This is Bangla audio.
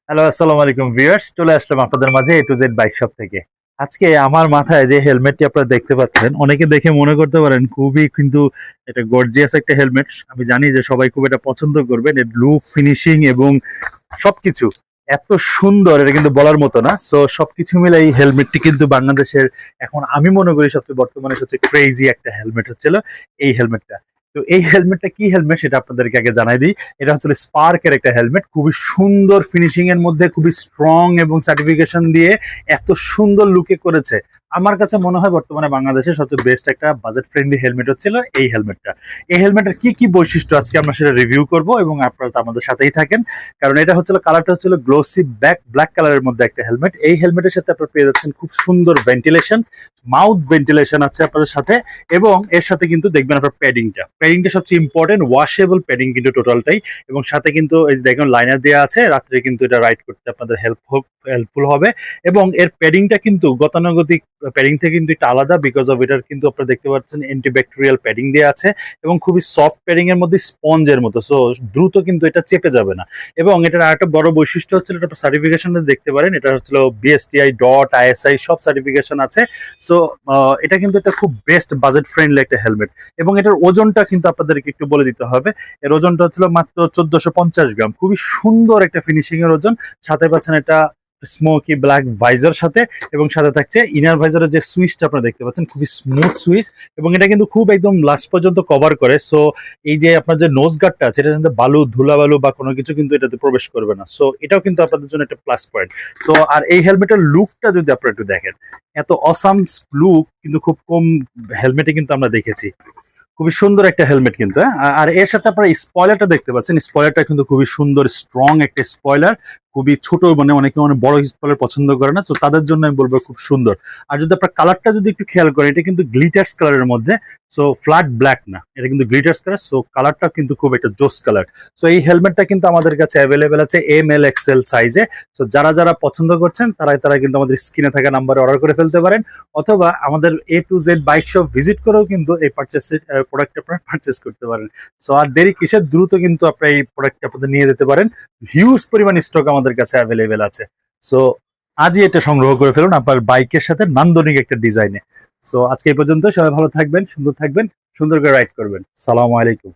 হ্যালো, আসসালামু আলাইকুম ভিউয়ার্স। চলে আসলাম আপনাদের মাঝে এ টু জেড বাইক শপ থেকে। আজকে আমার মাথায় যে হেলমেটটি আপনারা দেখতে পাচ্ছেন, অনেকে দেখে মনে করতে পারেন খুবই কিন্তু এটা গর্জিয়াস একটা হেলমেট। আমি জানি যে সবাই খুব এটা পছন্দ করবেন। এর লুক, ফিনিশিং এবং সবকিছু এত সুন্দর, এটা কিন্তু বলার মতো না। সো সবকিছু মিলে এই হেলমেটটি কিন্তু বাংলাদেশের এখন আমি মনে করি সবচেয়ে বর্তমানে সবচেয়ে ক্রেজি একটা হেলমেট হচ্ছিল এই হেলমেটটা। তো এই হেলমেটটা কি হেলমেট সেটা আপনাদেরকে আগে জানাই দিই। এটা হচ্ছে স্পার্কের একটা হেলমেট, খুবই সুন্দর ফিনিশিং এর মধ্যে, খুবই স্ট্রং এবং সার্টিফিকেশন দিয়ে এত সুন্দর লুকে করেছে। আমার কাছে মনে হয় বর্তমানে বাংলাদেশের সবচেয়ে বেস্ট একটা বাজেট ফ্রেন্ডলি হেলমেট হচ্ছিল এই হেলমেটটা। এই হেলমেটের কি কি বৈশিষ্ট্য আজকে আমরা সেটা রিভিউ করব এবং আপনারা তো আমাদের সাথেই থাকেন। কারণ এটা হচ্ছিল কালারটা হচ্ছিল গ্লোসি ব্ল্যাক কালারের মধ্যে একটা হেলমেট। এই হেলমেটের সাথে আপনারা পেয়ে যাচ্ছেন খুব সুন্দর ভেন্টিলেশন, মাউথ ভেন্টিলেশন আছে আপনাদের সাথে। এবং এর সাথে কিন্তু দেখবেন আপনার প্যাডিংটা সবচেয়ে ইম্পর্টেন্ট, ওয়াশেবল প্যাডিং কিন্তু টোটালটাই। এবং সাথে কিন্তু এই যে দেখুন লাইনার দেওয়া আছে, রাত্রে কিন্তু এটা রাইড করতে আপনাদের হেল্পফুল হবে। এবং এর প্যাডিংটা কিন্তু গতানুগতিক প্যাডিং থেকে কিন্তু একটু আলাদা, বিকজ অফ এটার কিন্তু আপনারা দেখতে পাচ্ছেন অ্যান্টিব্যাকটেরিয়াল প্যাডিং দেওয়া আছে এবং খুবই সফট প্যাডিং এর মধ্যে স্পঞ্জের মতো, সো দ্রুত কিন্তু এটা চেপে যাবে না। এবং এটার আরেকটা বড় বৈশিষ্ট্য হচ্ছে এটা সার্টিফিকেশন দেখতে পারেন, এটা হচ্ছিল বিএসটিআই ডট আইএসআই সব সার্টিফিকেশন আছে। সো এটা কিন্তু একটা খুব বেস্ট বাজেট ফ্রেন্ডলি একটা হেলমেট। এবং এটার ওজনটা কিন্তু আপনাদেরকে একটু বলে দিতে হবে। এর ওজনটা হচ্ছিল মাত্র 1450 গ্রাম, খুবই সুন্দর একটা ফিনিশিং এর ওজন। সাথে পাচ্ছেন এটা স্মোকি ব্ল্যাক ভাইজার সাথে, এবং সাথে থাকছে ইনার ভাইজারের যে সুইচটা আপনারা দেখতে পাচ্ছেন, খুবই স্মুথ সুইচ। এবং এটা কিন্তু খুব একদম লাস্ট পর্যন্ত কভার করে। সো এই যে আপনার যে নোজ গার্ডটা আছে, এটা কিন্তু বালু, ধুলাবালু বা কোনো কিছু কিন্তু এটাতে প্রবেশ করবে না। সো এটাও কিন্তু আপনাদের জন্য একটা প্লাস পয়েন্ট। সো আর এই হেলমেটের লুকটা যদি আপনারা একটু দেখেন, এত অসাম লুক কিন্তু খুব কম হেলমেটে কিন্তু আমরা দেখেছি। খুবই সুন্দর একটা হেলমেট কিন্তু, হ্যাঁ। আর এর সাথে আপনারা স্পয়লারটা দেখতে পাচ্ছেন, স্পয়লারটা কিন্তু খুবই সুন্দর, স্ট্রং একটা স্পয়লার। খুবই ছোট, মানে অনেকে অনেক বড় স্পয়লার পছন্দ করে না, তো তাদের জন্য আমি বলবো খুব সুন্দর। আর যদি আপনার কালারটা যদি একটু খেয়াল করেন, এটা কিন্তু গ্লিটার্স কালারের মধ্যে, সো ফ্ল্যাট ব্ল্যাক না, এটা কিন্তু গ্লিটার্স কালার। সো কালারটা কিন্তু খুব একটা জোস কালার। সো এই হেলমেটটা কিন্তু আমাদের কাছে অ্যাভেলেবেল আছে ML XL সাইজে। সো যারা যারা পছন্দ করছেন তারা তারা কিন্তু আমাদের স্ক্রিনে থাকা নাম্বারে অর্ডার করে ফেলতে পারেন, অথবা আমাদের A to Z bike shop visit করেও কিন্তু এই প্রোডাক্ট আপনারা পারচেস করতে পারেন। সো আর দেরি কিসের, দ্রুত কিন্তু আপনারা এই প্রোডাক্ট আপনাদের নিয়ে যেতে পারেন। হিউজ পরিমাণ স্টক আমাদের কাছে অ্যাভেলেবেল আছে। সো আজই এটা সংগ্রহ করে ফেলুন আপনার বাইকের সাথে নান্দনিক একটা ডিজাইনে। সো আজকে এই পর্যন্ত, সবাই ভালো থাকবেন, সুন্দর থাকবেন, সুন্দর করে রাইড করবেন। সালামু আলাইকুম।